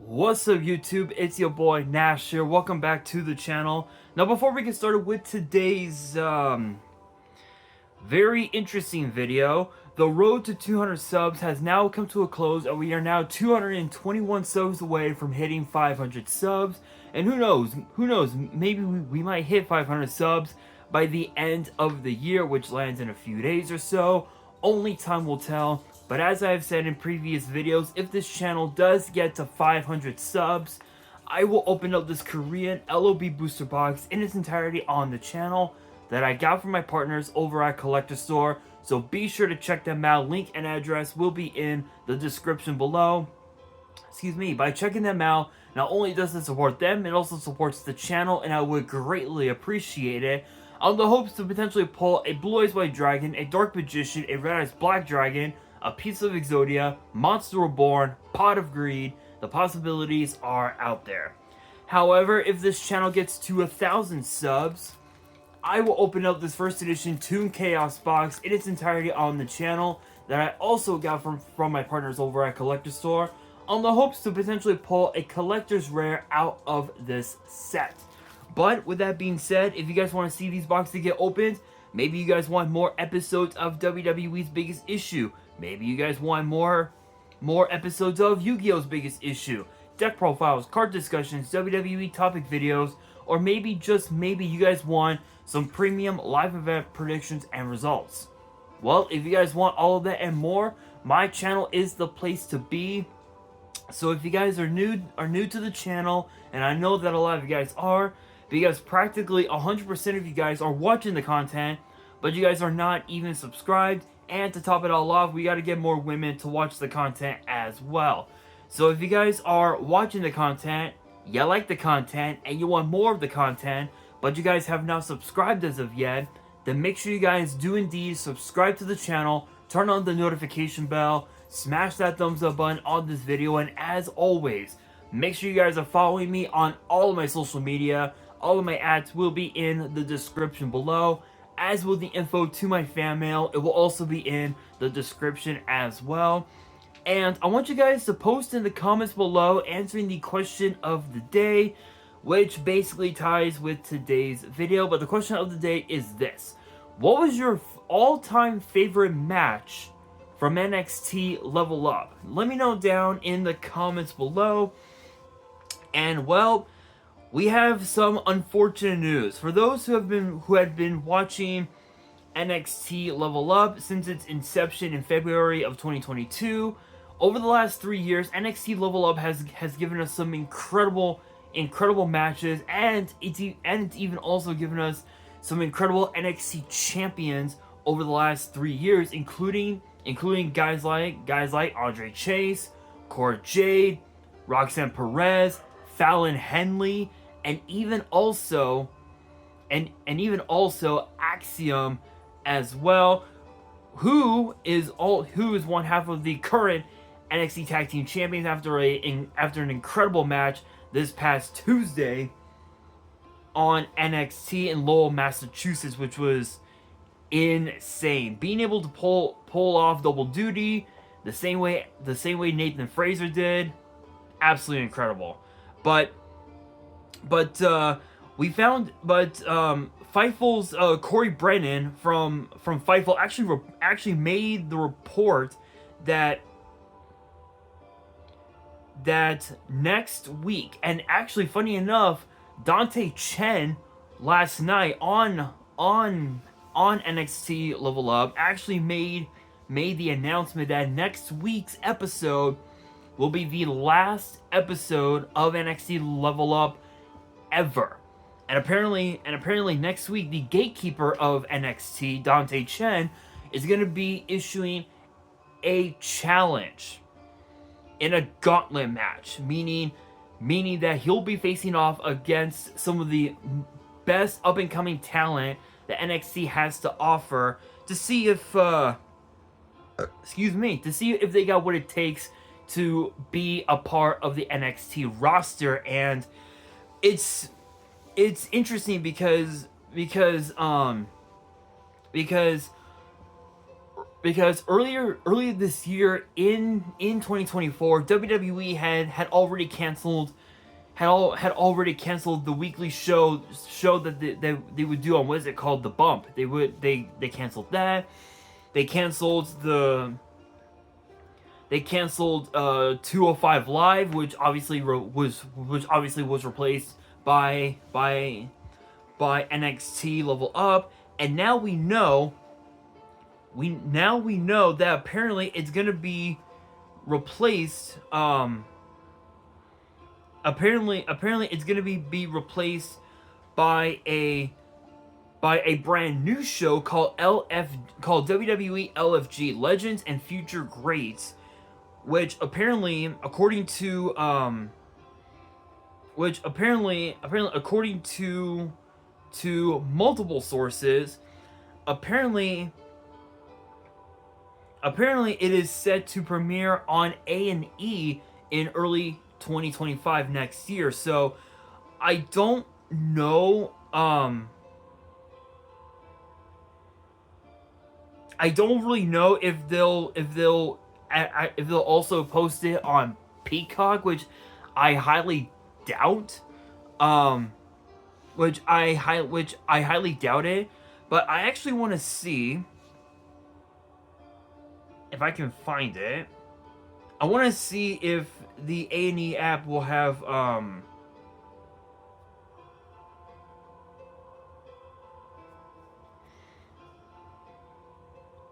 What's up YouTube, it's your boy Nash here, welcome back to the channel. Now before we get started with today's very interesting video, the road to 200 subs has now come to a close and we are now 221 subs away from hitting 500 subs. And who knows, maybe we might hit 500 subs by the end of the year, which lands in a few days or so. Only time will tell. But as I have said in previous videos, if this channel does get to 500 subs, I will open up this Korean LOB booster box in its entirety on the channel that I got from my partners over at Collector Store. So be sure to check them out. Link and address will be in the description below. By checking them out, not only does it support them, it also supports the channel, and I would greatly appreciate it. On the hopes to potentially pull a Blue Eyes White Dragon, a Dark Magician, a Red Eyes Black Dragon, a piece of Exodia, Monster Reborn, Pot of Greed. The possibilities are out there. However, if this channel gets to 1,000 subs, I will open up this first edition Toon Chaos box in its entirety on the channel that I also got from my partners over at Collector Store, on the hopes to potentially pull a collector's rare out of this set. But with that being said, if you guys want to see these boxes get opened, maybe you guys want more episodes of WWE's Biggest Issue, maybe you guys want more episodes of Yu-Gi-Oh's Biggest Issue, deck profiles, card discussions, WWE topic videos, or maybe, just maybe, you guys want some premium live event predictions and results. Well, if you guys want all of that and more, my channel is the place to be. So if you guys are new to the channel, and I know that a lot of you guys are, because practically 100% of you guys are watching the content, but you guys are not even subscribed, and to top it all off, we got to get more women to watch the content as well. So if you guys are watching the content, you like the content, and you want more of the content, but you guys have not subscribed as of yet, then make sure you guys do indeed subscribe to the channel, turn on the notification bell, smash that thumbs up button on this video, and as always, make sure you guys are following me on all of my social media. All of my ads will be in the description below, as will the info to my fan mail. It will also be in the description as well. And I want you guys to post in the comments below answering the question of the day, which basically ties with today's video. But the question of the day is this: what was your all-time favorite match from NXT Level Up? Let me know down in the comments below. And well, we have some unfortunate news for those who had been watching NXT Level Up since its inception in February of 2022. Over the last 3 years, NXT Level Up has given us some incredible matches, and it's even also given us some incredible NXT champions over the last 3 years, including guys like Andre Chase, Cora Jade, Roxanne Perez, Fallon Henley, and even also Axiom as well, who is one half of the current NXT Tag Team Champions after an incredible match this past Tuesday on NXT in Lowell, Massachusetts, which was insane. Being able to pull off double duty the same way Nathan Fraser did, absolutely incredible. But Fightful's Corey Brennan from Fightful actually made the report that next week, and actually, funny enough, Dante Chen last night on NXT Level Up actually made the announcement that next week's episode will be the last episode of NXT Level Up ever. And apparently next week, the gatekeeper of NXT, Dante Chen, is going to be issuing a challenge in a gauntlet match, meaning that he'll be facing off against some of the best up-and-coming talent that NXT has to offer to see if they got what it takes to be a part of the NXT roster. And it's interesting because because earlier this year in 2024, WWE had already canceled had already canceled the weekly show that they would do on, what is it called, The Bump. They canceled that. They canceled 205 Live, which obviously was replaced by NXT Level Up, and now we know that apparently it's gonna be replaced. Apparently it's gonna be replaced by a brand new show called WWE LFG Legends and Future Greats, which apparently according to multiple sources, apparently it is set to premiere on A&E in early 2025 next year. So I don't know. I don't really know if they'll also post it on Peacock, which I highly doubt. Which I highly doubt it. But I actually want to see if I can find it. I want to see if the A&E app will have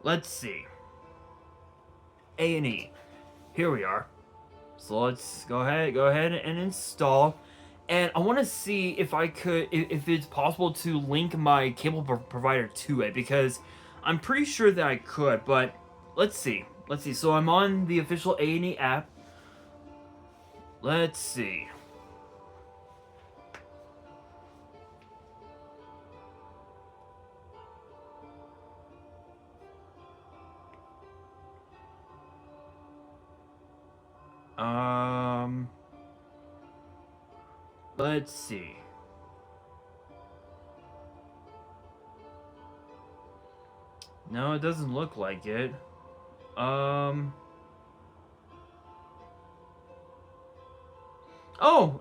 let's see. A&E. Here we are. So let's go ahead and install. And I want to see if if it's possible to link my cable provider to it, because I'm pretty sure that I could, but let's see. So I'm on the official A&E app. Let's see. Let's see. No, it doesn't look like it. Oh,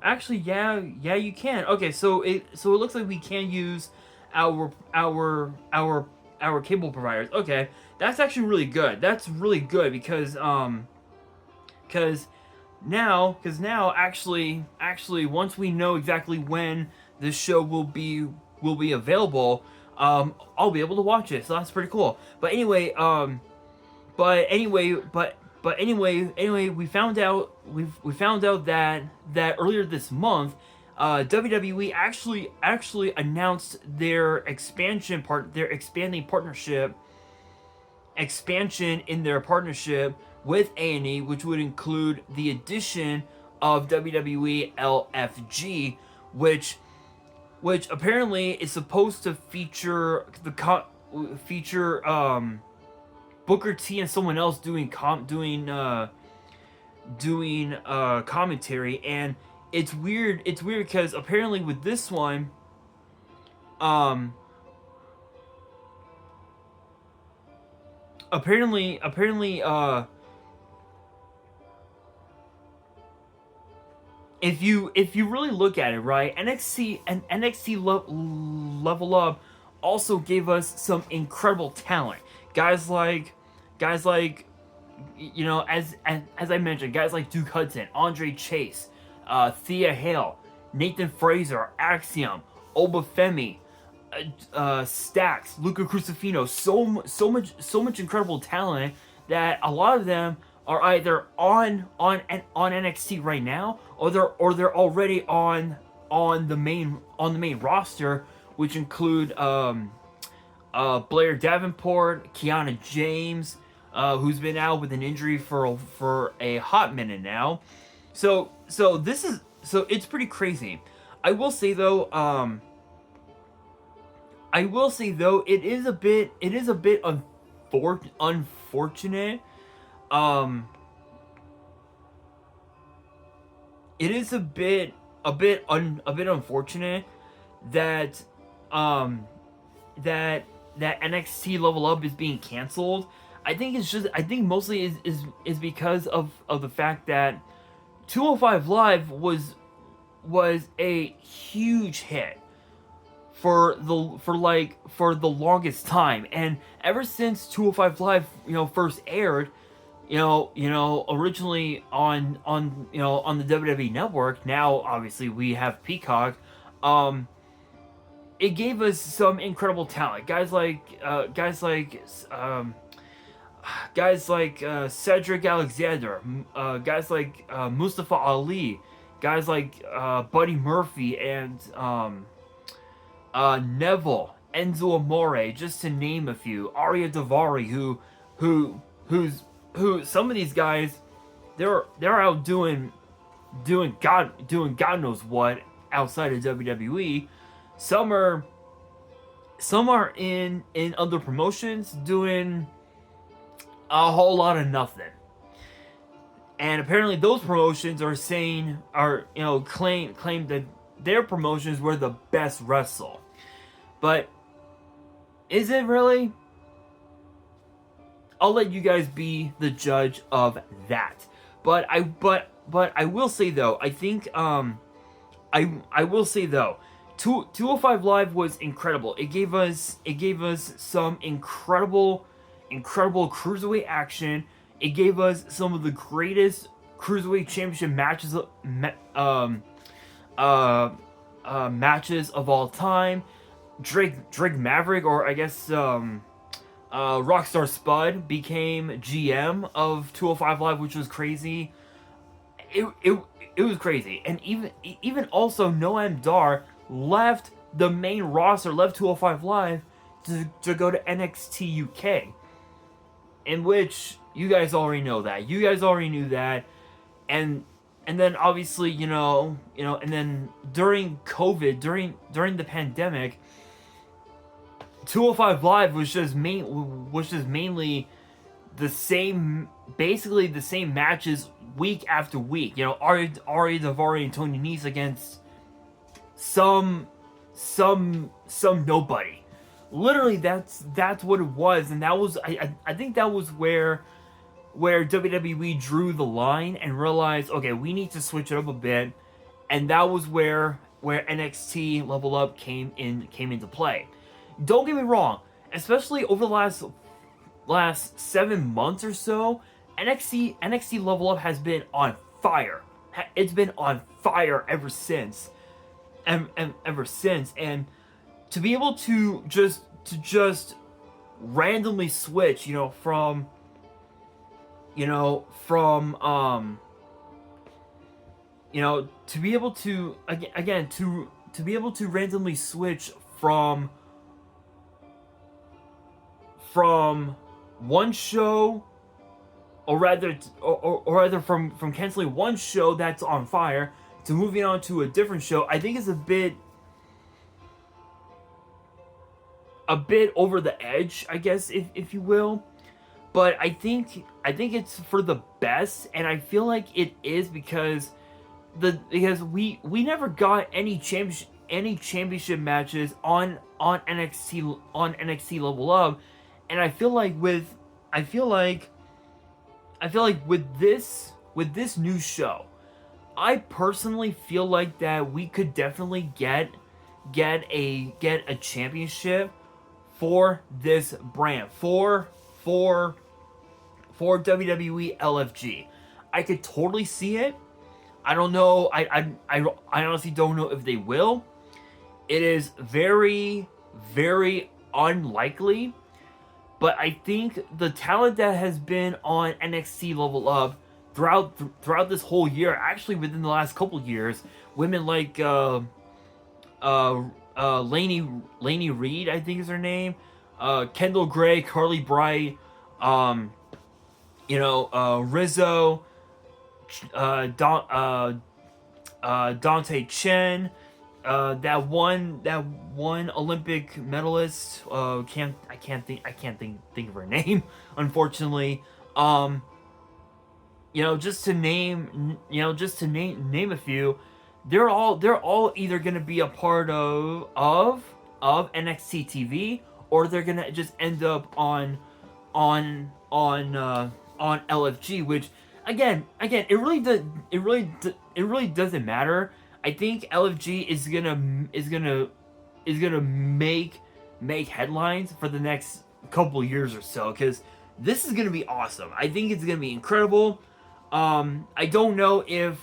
actually, yeah, you can. Okay, so it looks like we can use our cable providers. Okay, that's actually really good. That's really good because now actually once we know exactly when this show will be available, I'll be able to watch it. So that's pretty cool. But anyway, we found out that earlier this month, WWE actually announced their expansion in their partnership with A&E, which would include the addition of WWE LFG, which apparently is supposed to feature Booker T and someone else doing commentary. And it's weird because apparently with this one, apparently if you really look at it, right, NXT Level Up also gave us some incredible talent. Guys like as I mentioned, guys like Duke Hudson, Andre Chase, Thea Hale, Nathan Fraser, Axiom, Obafemi, Stax, Luca Crucifino. So much incredible talent that a lot of them are either on NXT right now, or they're already on the main roster, which include Blair Davenport, Kiana James, who's been out with an injury for a hot minute now. So it's pretty crazy. I will say though, it is a bit unfortunate. It is a bit unfortunate that that NXT Level Up is being canceled. I think mostly is because of the fact that 205 Live was a huge hit for the longest time, and ever since 205 Live first aired, originally on the WWE network. Now obviously we have Peacock. It gave us some incredible talent, guys like Cedric Alexander, guys like Mustafa Ali, guys like Buddy Murphy and Neville, Enzo Amore, just to name a few. Arya Davari, who some of these guys, they're out doing God knows what outside of WWE. Some are in other promotions doing a whole lot of nothing. And apparently those promotions claim that their promotions were the best wrestle. But is it really? I'll let you guys be the judge of that. But I will say though, I think I will say though, 205 Live was incredible. It gave us some incredible cruiserweight action. It gave us some of the greatest cruiserweight championship matches matches of all time. Drake Maverick, or I guess Rockstar Spud, became GM of 205 Live, which was crazy. It was crazy, and even also Noam Dar left the main roster, left 205 Live to go to NXT UK, in which you guys already know that. You guys already knew that, and then obviously and then during COVID, during the pandemic, 205 Live was just mainly the same, basically the same matches week after week. Ari Daivari and Tony Nese against some nobody. Literally, that's what it was, and that was I think that was where WWE drew the line and realized, okay, we need to switch it up a bit, and that was where NXT Level Up came into play. Don't get me wrong, especially over the last 7 months or so, NXT Level Up has been on fire. It's been on fire ever since, and to be able to just randomly switch, to be able to again to be able to randomly switch from one show, or rather from canceling one show that's on fire to moving on to a different show, I think is a bit over the edge, I guess, if you will. But I think it's for the best, and I feel like it is because we never got any championship matches on NXT Level Up, and I feel like with this new show, I personally feel like that we could definitely get a championship for this brand, for WWE LFG. I could totally see it. I don't know. I honestly don't know if they will. It is very, very unlikely. But I think the talent that has been on NXT Level Up throughout this whole year, actually within the last couple years, women like Lainey Reed, I think is her name, Kendall Gray, Carly Bright, Rizzo, Dante Chen, that one Olympic medalist, I can't think of her name, unfortunately. Just to name a few, they're all either gonna be a part of NXT TV, or they're gonna just end up on on LFG, which again, it really doesn't matter. I think LFG is gonna make headlines for the next couple years or so, because this is gonna be awesome. I think it's gonna be incredible. I don't know if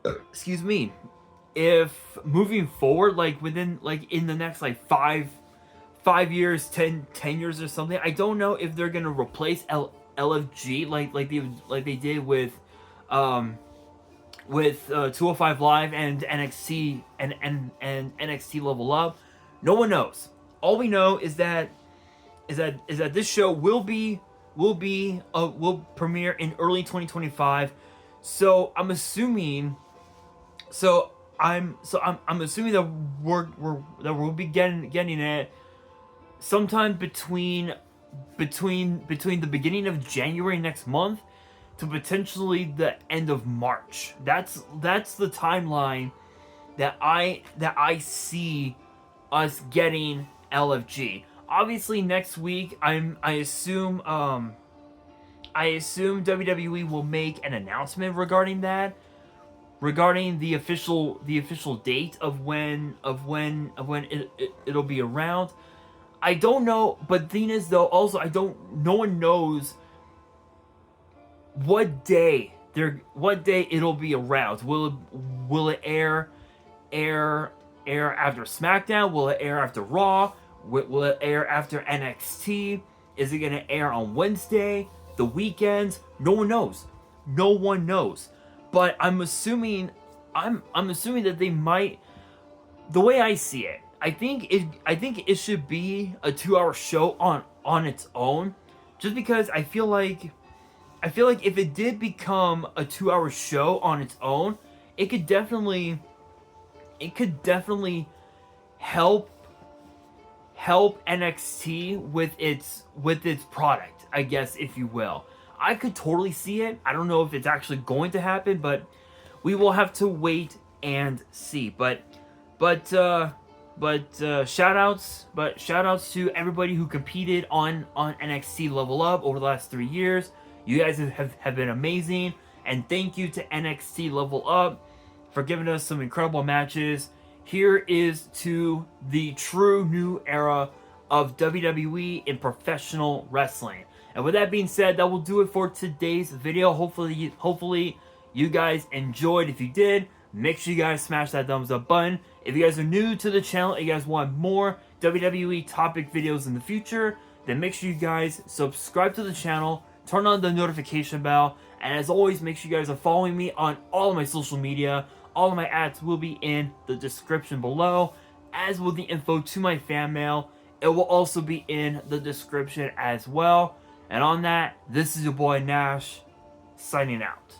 excuse me, if moving forward, like within, like in the next like 5 years, 10 years or something, I don't know if they're gonna replace LFG like they did with 205 Live and NXT and NXT Level Up. No one knows. All we know is that this show will premiere in early 2025. So I'm assuming I'm assuming that we'll be getting it sometime between the beginning of January next month to potentially the end of March. That's the timeline that I see us getting LFG. Obviously next week I assume WWE will make an announcement regarding that, regarding the official date of when it'll be around. I don't know, but the thing is though, also no one knows what day it'll be around. Will it air after SmackDown? Will it air after Raw? Will it air after NXT? Is it gonna air on Wednesday, the weekends? No one knows. No one knows. But I'm assuming that they might. The way I see it, I think it should be a 2-hour show on its own, just because I feel like if it did become a 2-hour show on its own, it could definitely help NXT with its product, I guess, if you will. I could totally see it. I don't know if it's actually going to happen, but we will have to wait and see. But shout outs to everybody who competed on NXT Level Up over the last 3 years. You guys have been amazing, and thank you to NXT Level Up for giving us some incredible matches. Here is to the true new era of WWE in professional wrestling. And with that being said, that will do it for today's video. Hopefully you guys enjoyed. If you did, make sure you guys smash that thumbs up button. If you guys are new to the channel and you guys want more WWE topic videos in the future, then make sure you guys subscribe to the channel, turn on the notification bell, and as always, make sure you guys are following me on all of my social media. All of my ads will be in the description below, as will the info to my fan mail. It will also be in the description as well. And on that, this is your boy Nash, signing out.